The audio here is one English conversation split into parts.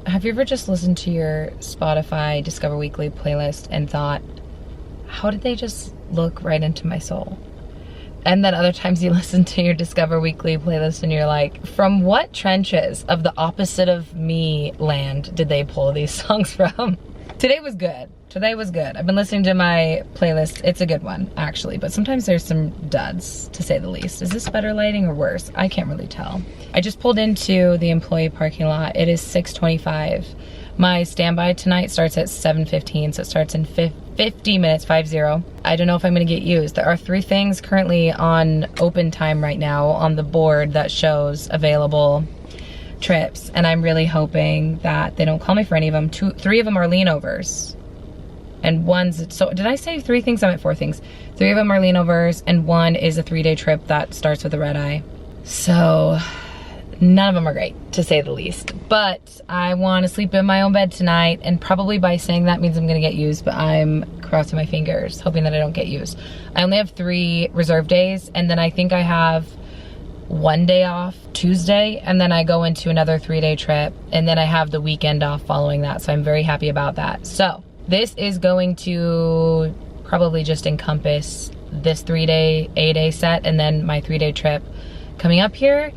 have you ever just listened to your Spotify Discover Weekly playlist and thought, how did they just look right into my soul? And then other times you listen to your Discover Weekly playlist and you're like, from what trenches of the opposite of me land did they pull these songs from? Today was good. Today was good. I've been listening to my playlist. It's a good one, actually, but sometimes there's some duds, to say the least. Is this better lighting or worse? I can't really tell. I just pulled into the employee parking lot. It is 6:25. My standby tonight starts at 7:15, so it starts in 50 minutes, 50. I don't know if I'm gonna get used. There are 3 things currently on open time right now on the board that shows available trips, and I'm really hoping that they don't call me for any of them. 3 of them are leanovers, and so did I say 3 things? I meant 4 things. 3 of them are leanovers, and 1 is a 3-day trip that starts with a red eye. So none of them are great, to say the least. But I want to sleep in my own bed tonight, and probably by saying that means I'm gonna get used, but I'm crossing my fingers, hoping that I don't get used. I only have 3 reserve days, and then I think I have 1 day off Tuesday, and then I go into another 3-day trip, and then I have the weekend off following that, so I'm very happy about that. So this is going to probably just encompass this 3-day, A-day set, and then my 3-day trip coming up here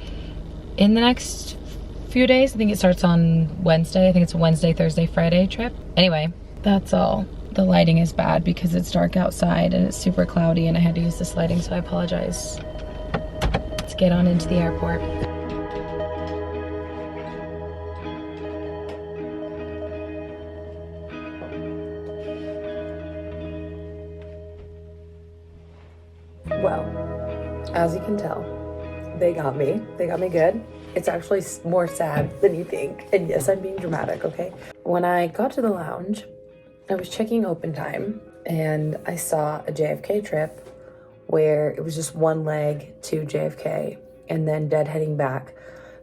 in the next few days. I think it starts on Wednesday. I think it's a Wednesday, Thursday, Friday trip. Anyway, that's all. The lighting is bad because it's dark outside and it's super cloudy and I had to use this lighting, so I apologize. Let's get on into the airport. Well, as you can tell, they got me. They got me good. It's actually more sad than you think. And yes, I'm being dramatic, okay? When I got to the lounge, I was checking open time and I saw a JFK trip where it was just 1 leg to JFK and then deadheading back.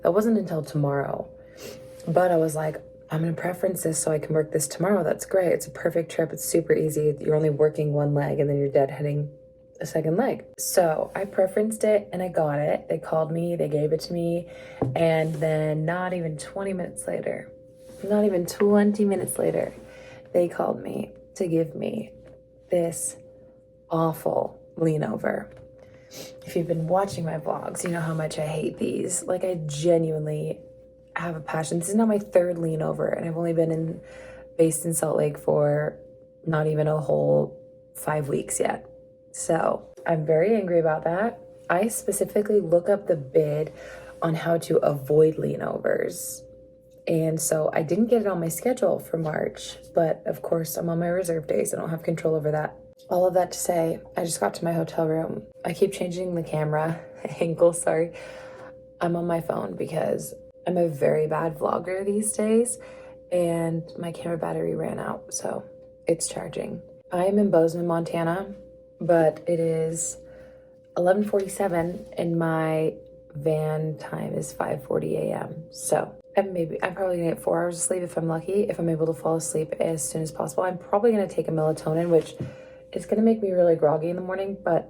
That wasn't until tomorrow. But I was like, I'm gonna preference this so I can work this tomorrow. That's great. It's a perfect trip. It's super easy. You're only working 1 leg and then you're deadheading a 2nd leg. So I preferenced it and I got it. They called me, they gave it to me, and then not even 20 minutes later, they called me to give me this awful leanover. If you've been watching my vlogs, you know how much I hate these. Like, I genuinely have a passion. This is now my 3rd leanover, and I've only been based in Salt Lake for not even a whole 5 weeks yet. So I'm very angry about that. I specifically look up the bid on how to avoid leanovers. And so I didn't get it on my schedule for March, but of course I'm on my reserve days. I don't have control over that. All of that to say, I just got to my hotel room. I keep changing the camera angle, sorry. I'm on my phone because I'm a very bad vlogger these days and my camera battery ran out, so it's charging. I am in Bozeman, Montana, but it is 11:47 and my van time is 5:40 a.m. So I'm probably gonna get 4 hours of sleep if I'm lucky, if I'm able to fall asleep as soon as possible. I'm probably gonna take a melatonin, which is gonna make me really groggy in the morning, but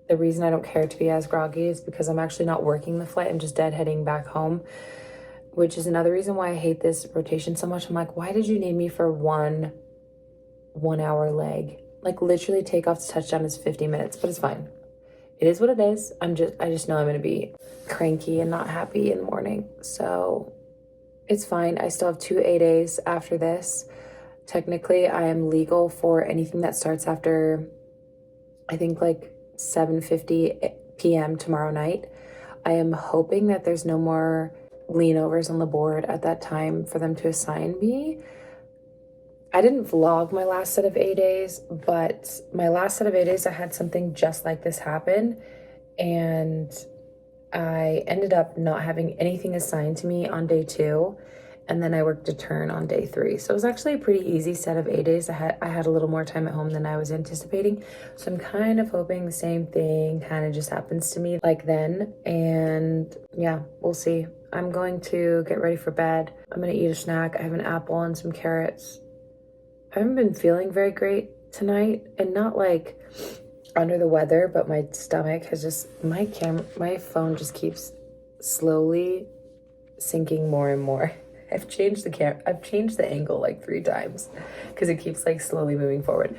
the reason I don't care to be as groggy is because I'm actually not working the flight. I'm just deadheading back home, which is another reason why I hate this rotation so much. I'm like, why did you need me for one hour leg? Like, literally takeoff to touchdown is 50 minutes, but it's fine. It is what it is. I just know I'm gonna be cranky and not happy in the morning. So it's fine. I still have 2 A-days after this. Technically, I am legal for anything that starts after, I think, like 7:50 p.m. tomorrow night. I am hoping that there's no more leanovers on the board at that time for them to assign me. I didn't vlog my last set of A-days, but my last set of A-days, I had something just like this happen, and I ended up not having anything assigned to me on day 2, and then I worked a turn on day 3. So it was actually a pretty easy set of A-days. I had a little more time at home than I was anticipating, so I'm kind of hoping the same thing kind of just happens to me like then, and yeah, we'll see. I'm going to get ready for bed. I'm gonna eat a snack. I have an apple and some carrots. I haven't been feeling very great tonight, and not like under the weather, but my stomach has just, my phone just keeps slowly sinking more and more I've changed the angle like 3 times because it keeps like slowly moving forward.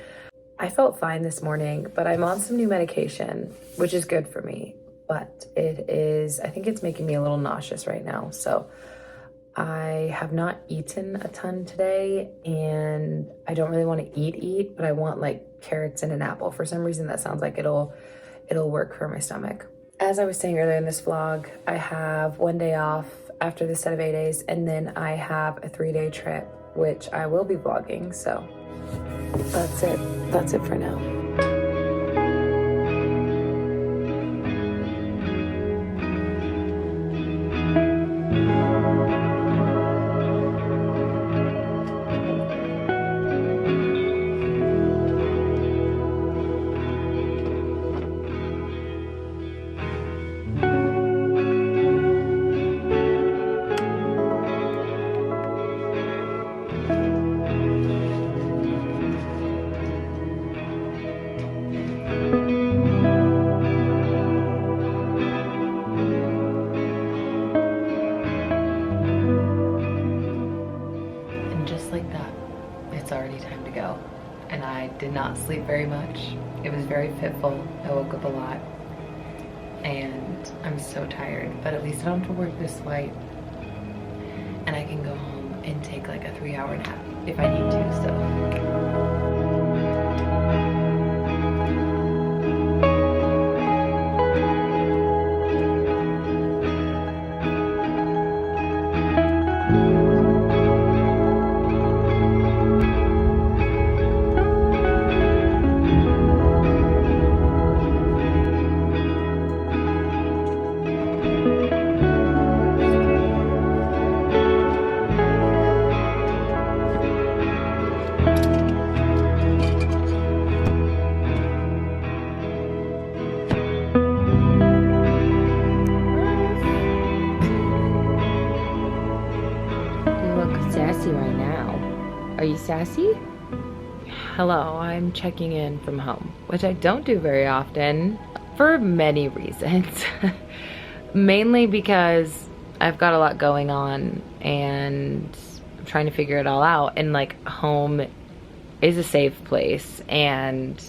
I felt fine this morning, but I'm on some new medication, which is good for me, but I think it's making me a little nauseous right now. So I have not eaten a ton today, and I don't really want to eat, but I want like carrots and an apple. For some reason, that sounds like it'll work for my stomach. As I was saying earlier in this vlog, I have 1 day off after this set of 8 days, and then I have a 3-day trip, which I will be vlogging. So that's it for now. It's already time to go. And I did not sleep very much. It was very fitful. I woke up a lot. And I'm so tired, but at least I don't have to work this flight. And I can go home and take like a 3-hour nap if I need to, so. Sassy right now. Are you sassy? Hello, I'm checking in from home, which I don't do very often for many reasons. Mainly because I've got a lot going on and I'm trying to figure it all out, and like home is a safe place and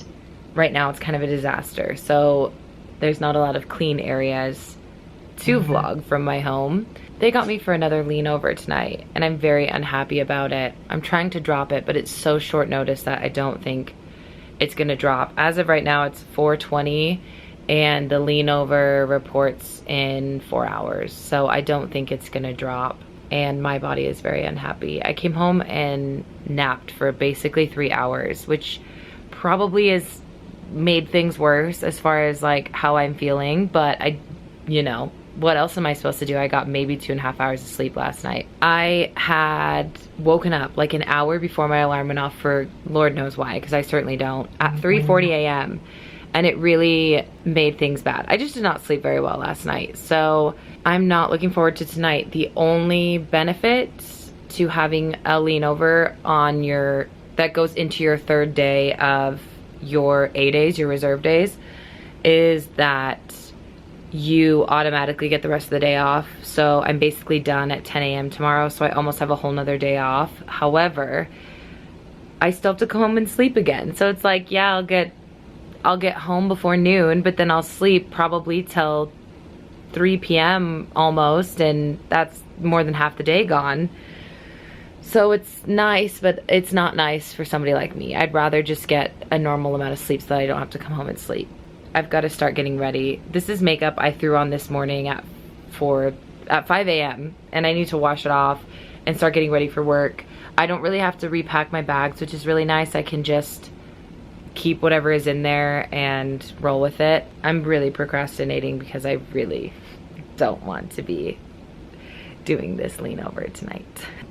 right now it's kind of a disaster. So there's not a lot of clean areas to vlog from my home. They got me for another lean over tonight, and I'm very unhappy about it. I'm trying to drop it, but it's so short notice that I don't think it's gonna drop. As of right now, it's 4:20, and the lean over reports in 4 hours. So I don't think it's gonna drop, and my body is very unhappy. I came home and napped for basically 3 hours, which probably has made things worse as far as like how I'm feeling, but you know, what else am I supposed to do? I got maybe 2.5 hours of sleep last night. I had woken up like an hour before my alarm went off for Lord knows why, because I certainly don't, at 3:40 a.m. And it really made things bad. I just did not sleep very well last night. So I'm not looking forward to tonight. The only benefit to having a lean over on that goes into your 3rd day of your A days, your reserve days, is that you automatically get the rest of the day off. So I'm basically done at 10 a.m. tomorrow, so I almost have a whole nother day off. However, I still have to come home and sleep again. So it's like, yeah, I'll get home before noon, but then I'll sleep probably till 3 p.m. almost, and that's more than half the day gone. So it's nice, but it's not nice for somebody like me. I'd rather just get a normal amount of sleep so that I don't have to come home and sleep. I've got to start getting ready. This is makeup I threw on this morning at 5 a.m. and I need to wash it off and start getting ready for work. I don't really have to repack my bags, which is really nice. I can just keep whatever is in there and roll with it. I'm really procrastinating because I really don't want to be doing this lean over tonight.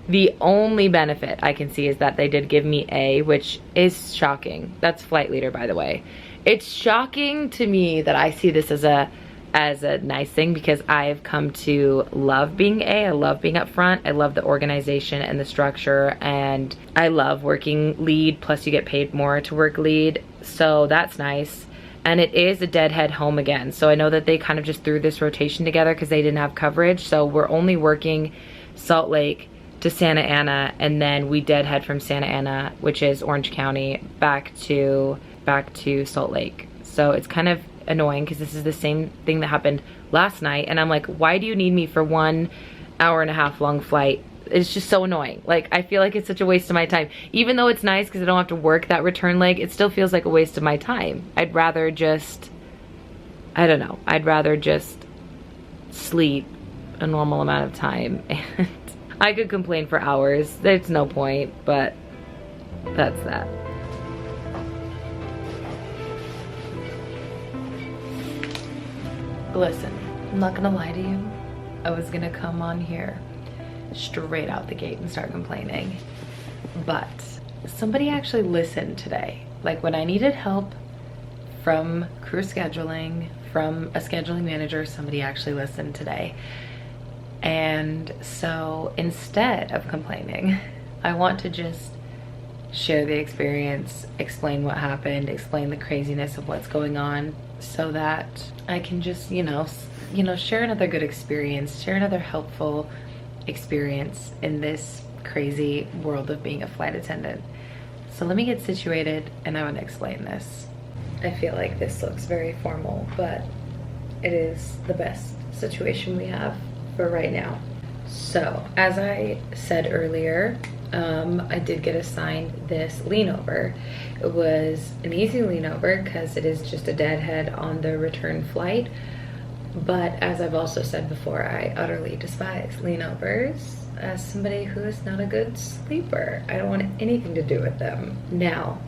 The only benefit I can see is that they did give me A, which is shocking. That's flight leader, by the way. It's shocking to me that I see this as a nice thing, because I've come to love being A. I love being up front. I love the organization and the structure, and I love working lead, plus you get paid more to work lead. So that's nice. And it is a deadhead home again. So I know that they kind of just threw this rotation together because they didn't have coverage. So we're only working Salt Lake to Santa Ana, and then we deadhead from Santa Ana, which is Orange County, back to Salt Lake. So it's kind of annoying because this is the same thing that happened last night, and I'm like, why do you need me for 1 hour and a half long flight? It's just so annoying. Like, I feel like it's such a waste of my time. Even though it's nice because I don't have to work that return leg, it still feels like a waste of my time. I'd rather just, I don't know, I'd rather just sleep a normal amount of time. And I could complain for hours. There's no point, but that's that. Listen, I'm not gonna lie to you. I was gonna come on here straight out the gate and start complaining, but somebody actually listened today. Like, when I needed help from crew scheduling, from a scheduling manager, somebody actually listened today. And so instead of complaining, I want to just share the experience, explain what happened, explain the craziness of what's going on, so that I can just, you know, share another good experience, share another helpful experience in this crazy world of being a flight attendant. So let me get situated and I want to explain this. I feel like this looks very formal, but it is the best situation we have for right now. So as I said earlier, I did get assigned this lean over. It was an easy lean over because it is just a deadhead on the return flight. But as I've also said before, I utterly despise lean overs as somebody who is not a good sleeper. I don't want anything to do with them. Now,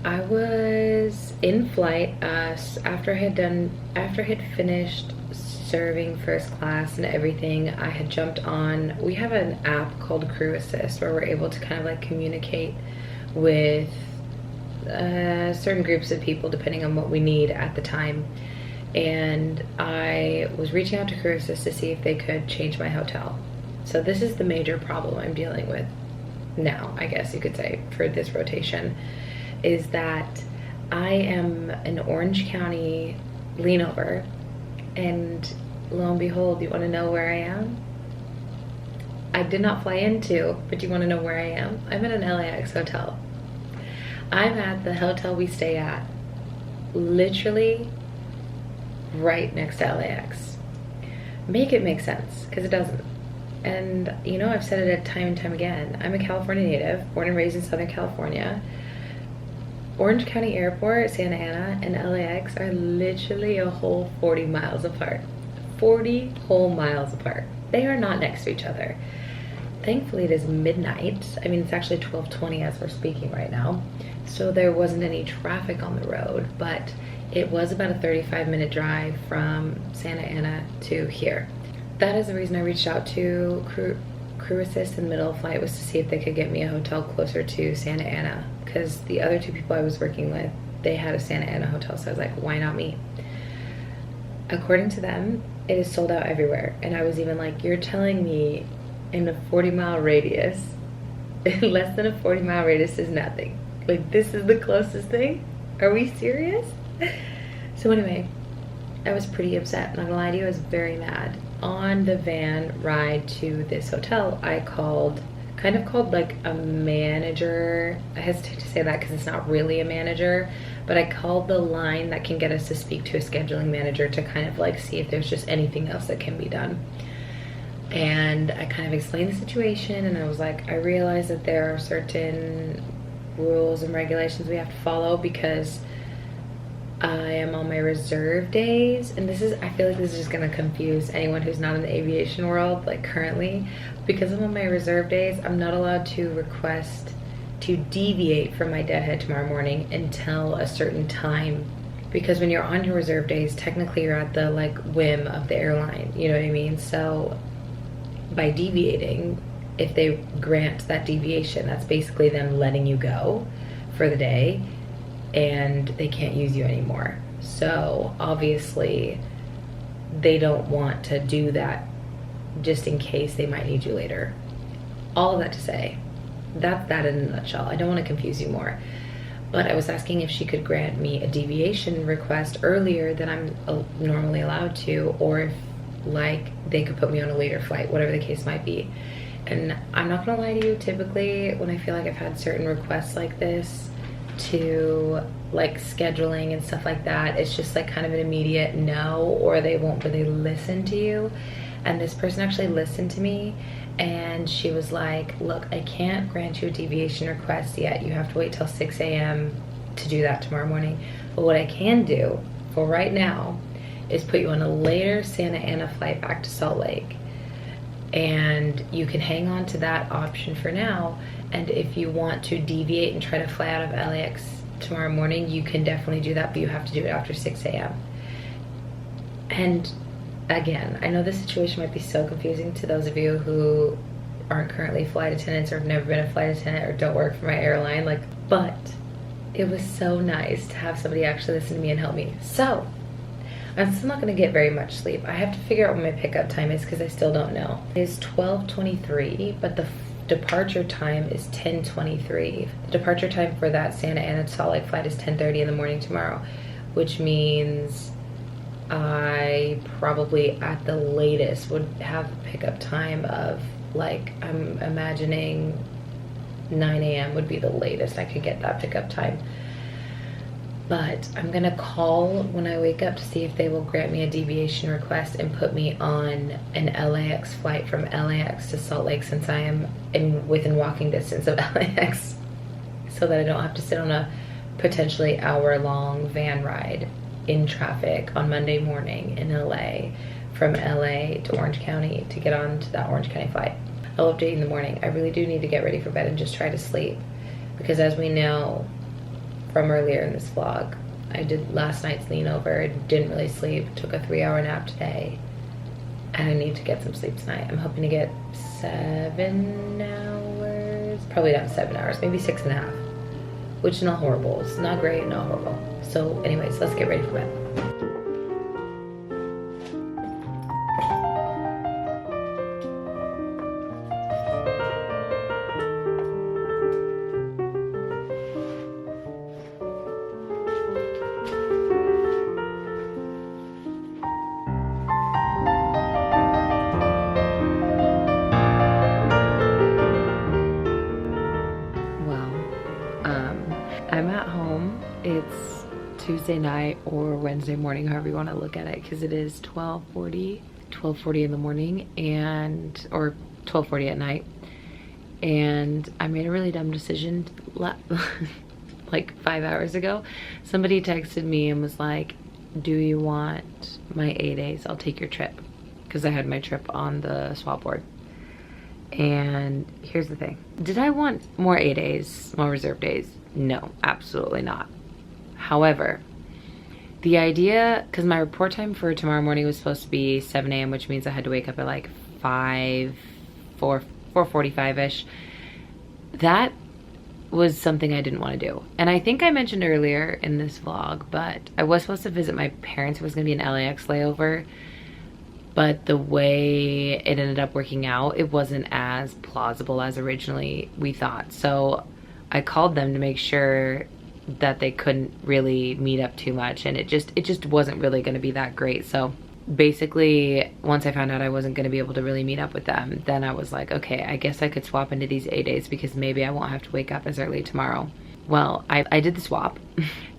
I was in flight after I had finished serving first class and everything. I had jumped on, we have an app called Crew Assist where we're able to kind of like communicate with certain groups of people depending on what we need at the time. And I was reaching out to Crew Assist to see if they could change my hotel. So this is the major problem I'm dealing with now, I guess you could say, for this rotation, is that I am an Orange County lean over, and lo and behold, you want to know where I am? I did not fly into, but you want to know where I am? I'm at an LAX hotel. I'm at the hotel we stay at, literally right next to LAX. Make it make sense, because it doesn't. And you know, I've said it time and time again, I'm a California native, born and raised in Southern California. Orange County Airport, Santa Ana, and LAX are literally a whole 40 miles apart. 40 whole miles apart. They are not next to each other. Thankfully, it is midnight. I mean, it's actually 12:20 as we're speaking right now. So there wasn't any traffic on the road, but it was about a 35-minute drive from Santa Ana to here. That is the reason I reached out to Crew Assist in the middle of flight, was to see if they could get me a hotel closer to Santa Ana, because the other two people I was working with, they had a Santa Ana hotel, so I was like, why not me? According to them, it is sold out everywhere. And I was even like, you're telling me in a 40-mile radius, less than a 40-mile radius is nothing. Like, this is the closest thing? Are we serious? So anyway, I was pretty upset. Not gonna lie to you, I was very mad. On the van ride to this hotel, I kind of called like a manager. I hesitate to say that because it's not really a manager, but I called the line that can get us to speak to a scheduling manager to kind of like see if there's just anything else that can be done. And I kind of explained the situation, and I was like, I realize that there are certain rules and regulations we have to follow because I am on my reserve days, and I feel like this is just gonna confuse anyone who's not in the aviation world, like currently. Because I'm on my reserve days, I'm not allowed to request to deviate from my deadhead tomorrow morning until a certain time. Because when you're on your reserve days, technically you're at the like whim of the airline, you know what I mean? So by deviating, if they grant that deviation, that's basically them letting you go for the day, and they can't use you anymore. So obviously they don't want to do that just in case they might need you later. All of that to say, that's that in a nutshell. I don't want to confuse you more, but I was asking if she could grant me a deviation request earlier than I'm normally allowed to, or if like they could put me on a later flight, whatever the case might be. And I'm not gonna lie to you, typically when I feel like I've had certain requests like this to like scheduling and stuff like that, it's just like kind of an immediate no, or they won't really listen to you. And this person actually listened to me, and she was like, look, I can't grant you a deviation request yet. You have to wait till 6 a.m. to do that tomorrow morning. But what I can do for right now is put you on a later Santa Ana flight back to Salt Lake. And you can hang on to that option for now. And if you want to deviate and try to fly out of LAX tomorrow morning, you can definitely do that, but you have to do it after 6 a.m. And again, I know this situation might be so confusing to those of you who aren't currently flight attendants or have never been a flight attendant or don't work for my airline, like, but it was so nice to have somebody actually listen to me and help me. So I'm still not gonna get very much sleep. I have to figure out what my pickup time is because I still don't know. It is 12:23, but the departure time is 10:23. The departure time for that Santa Ana to Salt Lake flight is 10:30 in the morning tomorrow, which means I probably at the latest would have a pickup time of, like, I'm imagining 9 a.m. would be the latest I could get that pickup time. But I'm gonna call when I wake up to see if they will grant me a deviation request and put me on an LAX flight from LAX to Salt Lake, since I am within walking distance of LAX, so that I don't have to sit on a potentially hour-long van ride in traffic on Monday morning in LA from LA to Orange County to get on to that Orange County flight. I'll update you in the morning. I really do need to get ready for bed and just try to sleep, because as we know from earlier in this vlog, I did last night's lean over, didn't really sleep, took a 3-hour nap today, and I need to get some sleep tonight. I'm hoping to get 7 hours, probably not 7 hours, maybe 6.5, which is not horrible. It's not great, not horrible. So anyways, let's get ready for bed. I'm at home. It's Tuesday night or Wednesday morning, however you want to look at it, because it is 12:40 in the morning, and or 12:40 at night. And I made a really dumb decision like 5 hours ago. Somebody texted me and was like, do you want my A-days? I'll take your trip, because I had my trip on the swap board. And here's the thing. Did I want more A-days, more reserve days? No, absolutely not. However, the idea, because my report time for tomorrow morning was supposed to be 7 a.m., which means I had to wake up at like 4:45-ish. That was something I didn't want to do. And I think I mentioned earlier in this vlog, but I was supposed to visit my parents. It was going to be an LAX layover. But the way it ended up working out, it wasn't as plausible as originally we thought. So I called them to make sure that they couldn't really meet up too much, and it just wasn't really going to be that great. So basically, once I found out I wasn't going to be able to really meet up with them, then I was like, okay, I guess I could swap into these A-days, because maybe I won't have to wake up as early tomorrow. Well, I did the swap,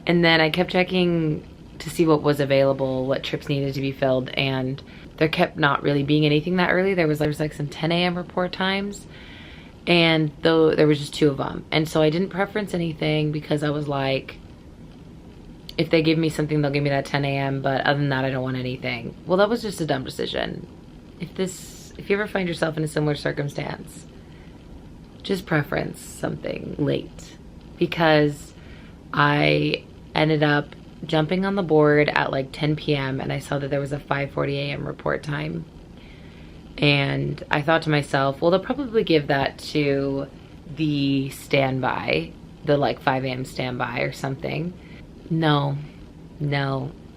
and then I kept checking to see what was available, what trips needed to be filled, and there kept not really being anything that early. There was like some 10 a.m. report times, and though there was just 2 of them. And so I didn't preference anything, because I was like, if they give me something, they'll give me that 10 a.m. But other than that, I don't want anything. Well, that was just a dumb decision. If you ever find yourself in a similar circumstance, just preference something late, because I ended up jumping on the board at like 10 p.m. and I saw that there was a 5:40 a.m. report time. And I thought to myself, well, they'll probably give that to the standby, the like 5 a.m. standby or something. No,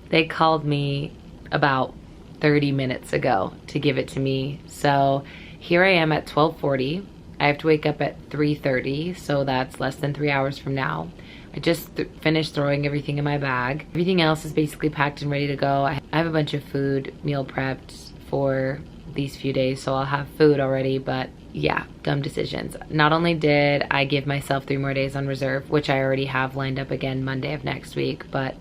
they called me about 30 minutes ago to give it to me. So here I am at 12:40. I have to wake up at 3:30, so that's less than 3 hours from now. I just finished throwing everything in my bag. Everything else is basically packed and ready to go. I have a bunch of food meal prepped for these few days, so I'll have food already, but yeah, dumb decisions. Not only did I give myself 3 more days on reserve, which I already have lined up again Monday of next week, but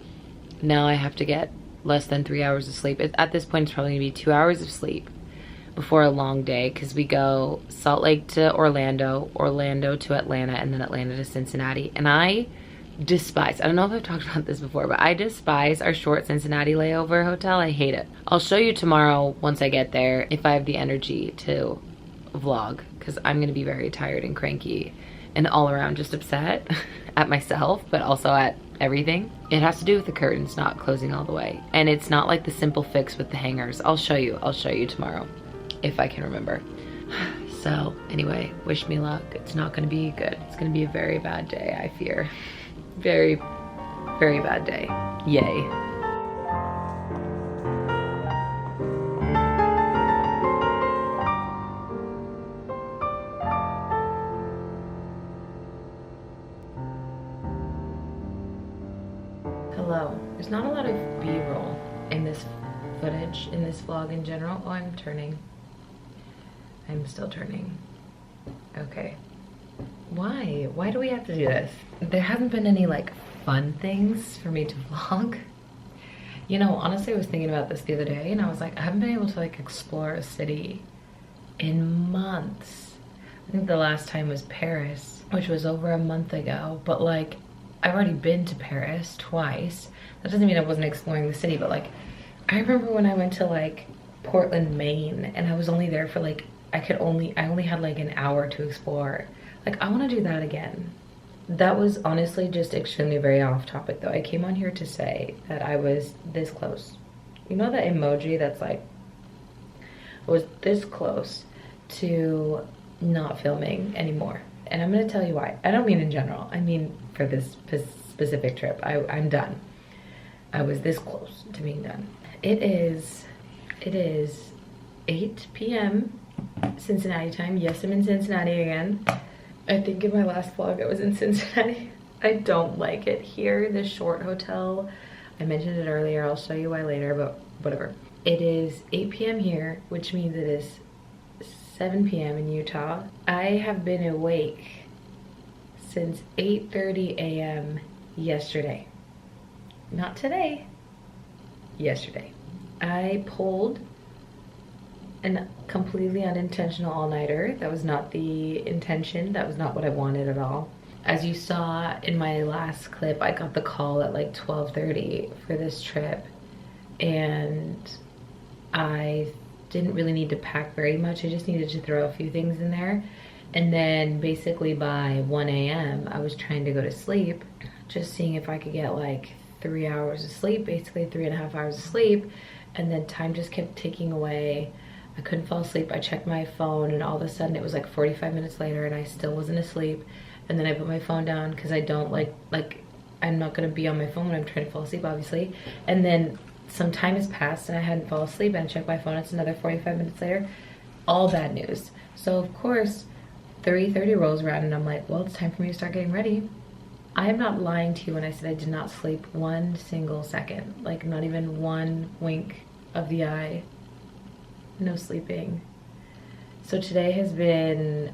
now I have to get less than 3 hours of sleep. At this point, it's probably gonna be 2 hours of sleep before a long day, because we go Salt Lake to Orlando, Orlando to Atlanta, and then Atlanta to Cincinnati. And I despise, I don't know if I've talked about this before, but I despise our short Cincinnati layover hotel. I hate it. I'll show you tomorrow once I get there if I have the energy to vlog, because I'm gonna be very tired and cranky and all around just upset at myself, but also at everything. It has to do with the curtains not closing all the way, and it's not like the simple fix with the hangers. I'll show you tomorrow if I can remember. So anyway, wish me luck. It's not gonna be good. It's gonna be a very bad day, I fear. Very, very bad day. Yay. Hello. There's not a lot of B-roll in this footage, in this vlog in general. Oh, I'm turning. I'm still turning. Okay. Why? Why do we have to do this? There haven't been any like fun things for me to vlog. You know, honestly, I was thinking about this the other day and I was like, I haven't been able to like explore a city in months. I think the last time was Paris, which was over a month ago, but like I've already been to Paris twice. That doesn't mean I wasn't exploring the city, but like I remember when I went to like Portland, Maine, and I was only there for like I only had like an hour to explore. Like, I want to do that again. That was honestly just extremely very off topic though. I came on here to say that I was this close. You know that emoji that's like, I was this close to not filming anymore. And I'm gonna tell you why. I don't mean in general. I mean for this specific trip. I'm done. I was this close to being done. It is 8 p.m. Cincinnati time. Yes, I'm in Cincinnati again. I think in my last vlog I was in Cincinnati. I don't like it here, this short hotel. I mentioned it earlier, I'll show you why later, but whatever. It is 8 p.m. here, which means it is 7 p.m. in Utah. I have been awake since 8:30 a.m. yesterday. Not today, yesterday. I pulled a completely unintentional all-nighter. That was not the intention. That was not what I wanted at all. As you saw in my last clip, I got the call at like 12:30 for this trip, and I didn't really need to pack very much. I just needed to throw a few things in there. And then basically by 1 a.m. I was trying to go to sleep, just seeing if I could get like 3 hours of sleep, basically 3.5 hours of sleep. And then time just kept ticking away. I couldn't fall asleep. I checked my phone and all of a sudden it was like 45 minutes later and I still wasn't asleep. And then I put my phone down because I don't like I'm not gonna be on my phone when I'm trying to fall asleep, obviously. And then some time has passed and I hadn't fallen asleep, and I checked my phone, it's another 45 minutes later. All bad news. So of course 3:30 rolls around and I'm like, well, it's time for me to start getting ready. I am not lying to you when I said I did not sleep one single second, like not even one wink of the eye. No sleeping. So today has been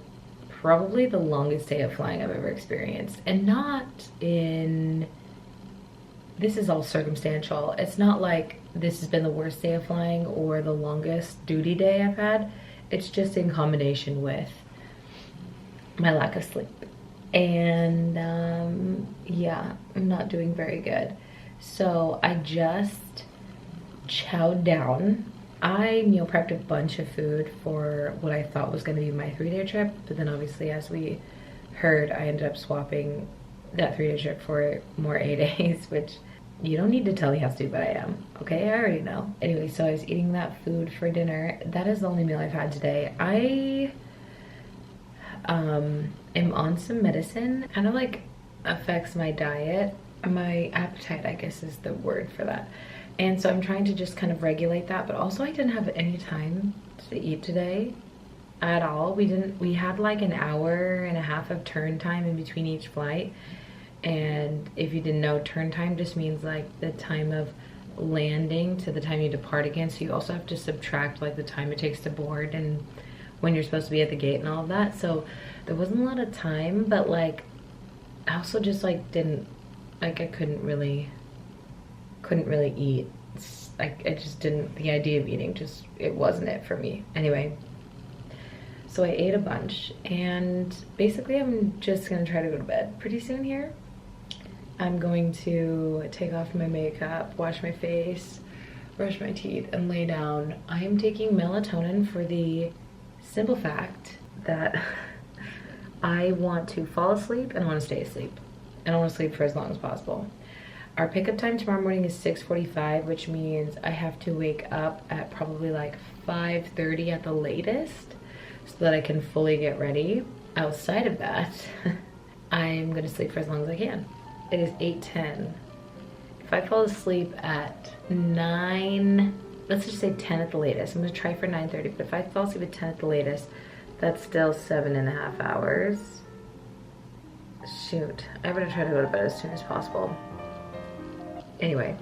probably the longest day of flying I've ever experienced, and not in, this is all circumstantial. It's not like this has been the worst day of flying or the longest duty day I've had. It's just in combination with my lack of sleep. And yeah, I'm not doing very good. So I just chowed down. I meal prepped a bunch of food for what I thought was going to be my 3-day trip, but then obviously, as we heard, I ended up swapping that 3-day trip for more 8 days, which you don't need to tell me how stupid I am, okay? I already know. Anyway, so I was eating that food for dinner. That is the only meal I've had today. I am on some medicine, kind of like affects my diet. My appetite, I guess, is the word for that. And so I'm trying to just kind of regulate that, but also I didn't have any time to eat today at all. We had like an hour and a half of turn time in between each flight. And if you didn't know, turn time just means like the time of landing to the time you depart again. So you also have to subtract like the time it takes to board and when you're supposed to be at the gate and all of that. So there wasn't a lot of time, but like I also just like didn't, like I couldn't really eat. Like I just didn't, the idea of eating just, it wasn't it for me. Anyway, so I ate a bunch and basically I'm just gonna try to go to bed pretty soon here. I'm going to take off my makeup, wash my face, brush my teeth, and lay down. I am taking melatonin for the simple fact that I want to fall asleep and I want to stay asleep. And I want to sleep for as long as possible. Our pickup time tomorrow morning is 6:45, which means I have to wake up at probably like 5:30 at the latest so that I can fully get ready. Outside of that, I'm gonna sleep for as long as I can. It is 8:10. If I fall asleep at 9, let's just say 10 at the latest. I'm gonna try for 9:30, but if I fall asleep at 10 at the latest, that's still 7.5 hours. Shoot, I better try to go to bed as soon as possible. Anyway,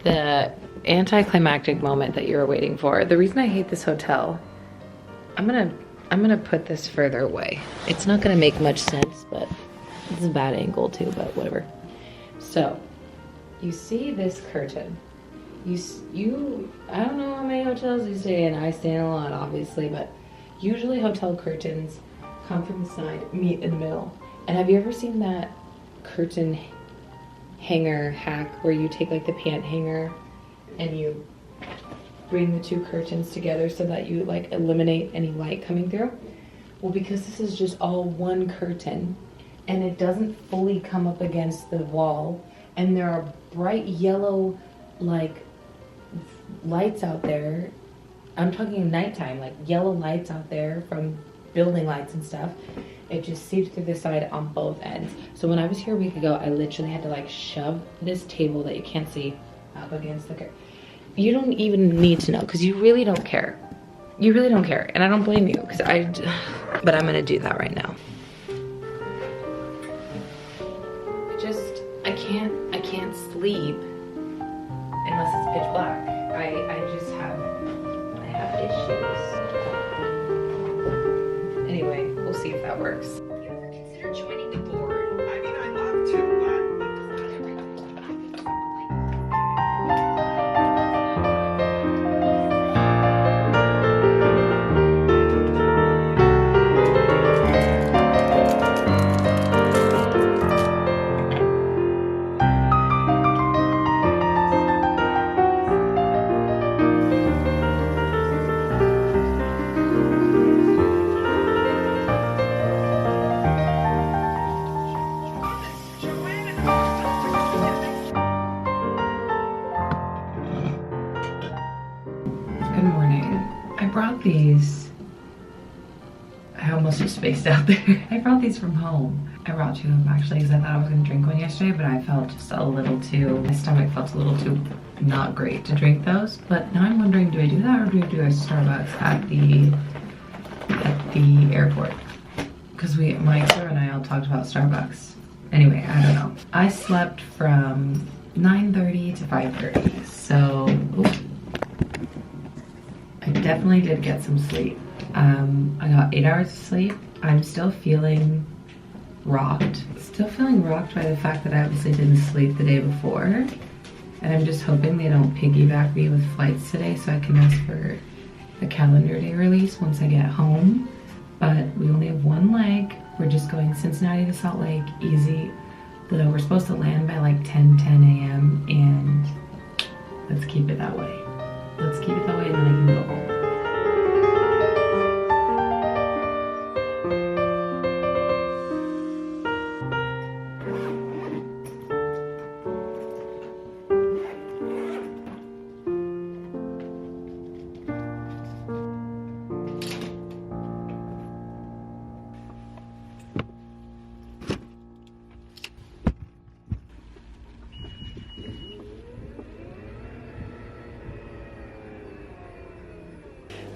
the anticlimactic moment that you were waiting for. The reason I hate this hotel, I'm gonna put this further away. It's not gonna make much sense, but it's a bad angle too, but whatever. So, you see this curtain. I don't know how many hotels you stay in. I stay in a lot, obviously, but usually hotel curtains come from the side, meet in the middle. And have you ever seen that curtain hanger hack where you take like the pant hanger and you bring the two curtains together so that you like eliminate any light coming through? Well, because this is just all one curtain and it doesn't fully come up against the wall, and there are bright yellow like lights out there. I'm talking nighttime, like yellow lights out there from building lights and stuff. It just seeps through the side on both ends. So when I was here a week ago, I literally had to like shove this table that you can't see up against the curtain. You don't even need to know because you really don't care. You really don't care, and I don't blame you because but I'm gonna do that right now. I can't sleep unless it's pitch black. I have issues. Anyway, we'll see if that works. You ever consider joining the board? I mean, I'd love to, but Good morning. I brought these. I almost just spaced out there. I brought these from home. I brought two of them actually because I thought I was gonna drink one yesterday, but I felt just a little too, my stomach felt a little too not great to drink those. But now I'm wondering, do I do that or do I do a Starbucks at the airport? Because my crew and I all talked about Starbucks. Anyway, I don't know. I slept from 9:30 to 5:30, so I definitely did get some sleep. I got 8 hours of sleep. I'm still feeling rocked. Still feeling rocked by the fact that I obviously didn't sleep the day before. And I'm just hoping they don't piggyback me with flights today so I can ask for the calendar day release once I get home. But we only have one leg. We're just going Cincinnati to Salt Lake, easy. We're supposed to land by like 10 a.m. and let's keep it that way. Let's keep it that way and then I can go home.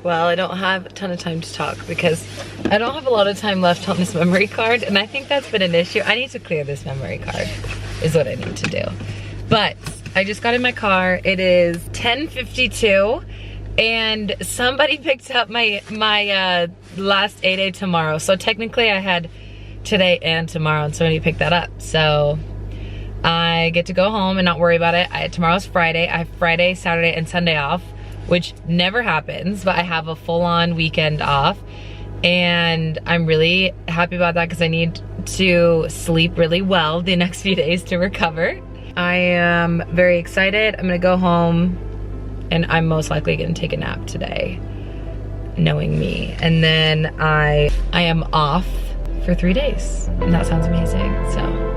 Well, I don't have a ton of time to talk because I don't have a lot of time left on this memory card, and I think that's been an issue. I need to clear this memory card is what I need to do. But I just got in my car. It is 10:52 And somebody picked up my last A-Day tomorrow. So technically I had today and tomorrow, and somebody picked that up. So I get to go home and not worry about it. Tomorrow's Friday. I have Friday, Saturday, and Sunday off, which never happens, but I have a full-on weekend off. And I'm really happy about that because I need to sleep really well the next few days to recover. I am very excited. I'm gonna go home and I'm most likely gonna take a nap today, knowing me. And then I am off for 3 days, and that sounds amazing, so.